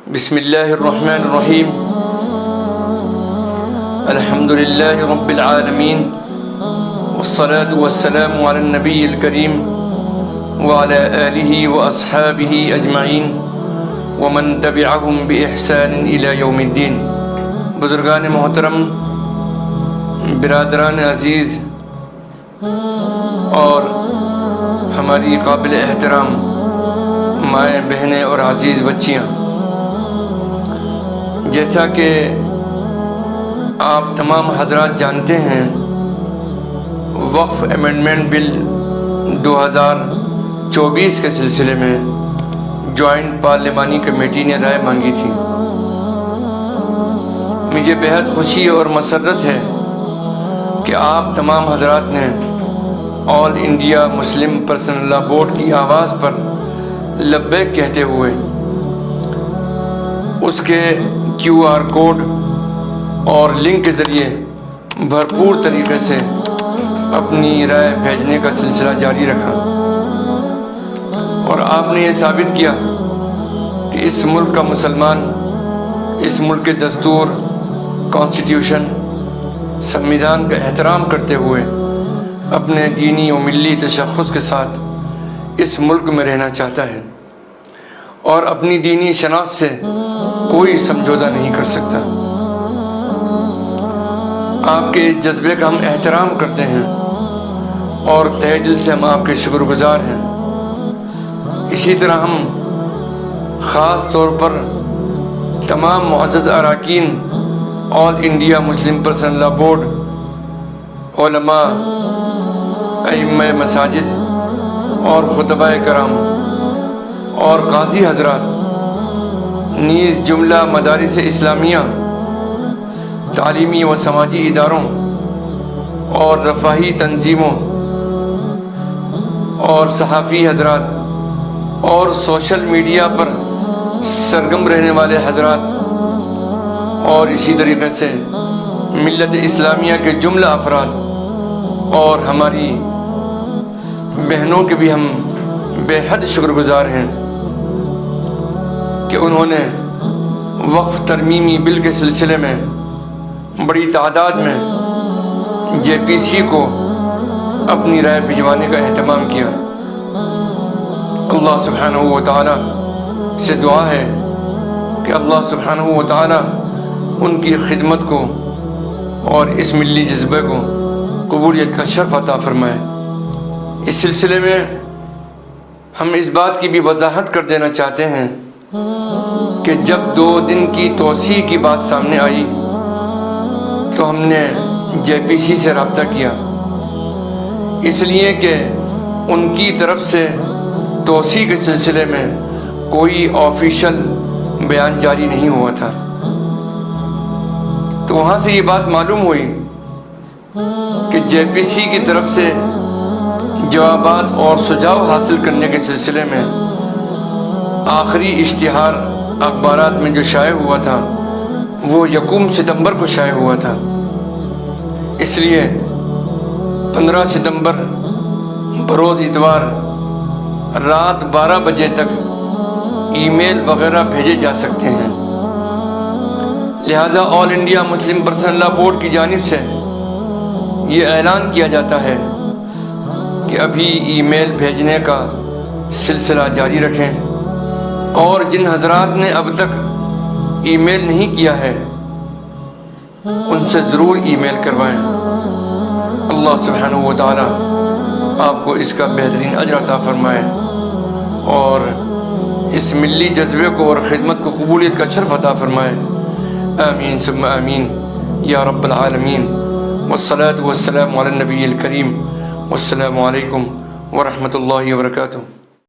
بسم اللہ الرحمن الرحیم الحمد للہ رب العالمین والصلاة والسلام علی النبی الکریم وعلی آلہ واصحابہ اجمعین ومن تبعہم بإحسان الی یوم الدین۔ بزرگان محترم، برادران عزیز اور ہماری قابل احترام مائیں بہنیں اور عزیز بچیاں، جیسا کہ آپ تمام حضرات جانتے ہیں، وقف امینڈمنٹ بل 2024 کے سلسلے میں جوائنٹ پارلیمانی کمیٹی نے رائے مانگی تھی۔ مجھے بہت خوشی اور مسرت ہے کہ آپ تمام حضرات نے All India Muslim Personal Law Board کی آواز پر لبیک کہتے ہوئے اس کے QR کوڈ اور لنک کے ذریعے بھرپور طریقے سے اپنی رائے بھیجنے کا سلسلہ جاری رکھا، اور آپ نے یہ ثابت کیا کہ اس ملک کا مسلمان اس ملک کے دستور، کانسٹیٹیوشن، سنویدھان کا احترام کرتے ہوئے اپنے دینی و ملی تشخص کے ساتھ اس ملک میں رہنا چاہتا ہے، اور اپنی دینی شناخت سے کوئی سمجھوتہ نہیں کر سکتا۔ آپ کے اس جذبے کا ہم احترام کرتے ہیں اور تہہ دل سے ہم آپ کے شکر گزار ہیں۔ اسی طرح ہم خاص طور پر تمام معزز اراکین All India Muslim Personal Law Board, علماء، ائمہ مساجد اور خطباء کرام اور قاضی حضرات، نیز جملہ مدارس اسلامیہ، تعلیمی و سماجی اداروں اور رفاہی تنظیموں اور صحافی حضرات اور سوشل میڈیا پر سرگرم رہنے والے حضرات، اور اسی طریقے سے ملت اسلامیہ کے جملہ افراد اور ہماری بہنوں کے بھی ہم بے حد شکر گزار ہیں کہ انہوں نے وقف ترمیمی بل کے سلسلے میں بڑی تعداد میں JPC کو اپنی رائے بھجوانے کا اہتمام کیا۔ اللہ سبحانہ و تعالی سے دعا ہے کہ اللہ سبحانہ و تعالی ان کی خدمت کو اور اس ملی جذبے کو قبولیت کا شرف عطا فرمائے۔ اس سلسلے میں ہم اس بات کی بھی وضاحت کر دینا چاہتے ہیں کہ جب 2 دن کی توسیع کی بات سامنے آئی تو ہم نے JPC سے رابطہ کیا، اس لیے کہ ان کی طرف سے توسیع کے سلسلے میں کوئی آفیشل بیان جاری نہیں ہوا تھا۔ تو وہاں سے یہ بات معلوم ہوئی کہ JPC کی طرف سے جوابات اور سجھاؤ حاصل کرنے کے سلسلے میں آخری اشتہار اخبارات میں جو شائع ہوا تھا وہ 1 ستمبر کو شائع ہوا تھا۔ اس لیے 15 ستمبر بروز اتوار رات 12 بجے تک ای میل وغیرہ بھیجے جا سکتے ہیں، لہذا All India Muslim Personal Law Board کی جانب سے یہ اعلان کیا جاتا ہے کہ ابھی ای میل بھیجنے کا سلسلہ جاری رکھیں، اور جن حضرات نے اب تک ای میل نہیں کیا ہے ان سے ضرور ای میل کروائیں۔ اللہ سبحانہ و تعالی آپ کو اس کا بہترین اجر عطا فرمائے اور اس ملی جذبے کو اور خدمت کو قبولیت کا شرف عطا فرمائے۔ آمین ثم آمین یا رب العالمین، والصلاة والسلام علی النبی الکریم، والسلام علیکم ورحمۃ اللہ وبرکاتہ۔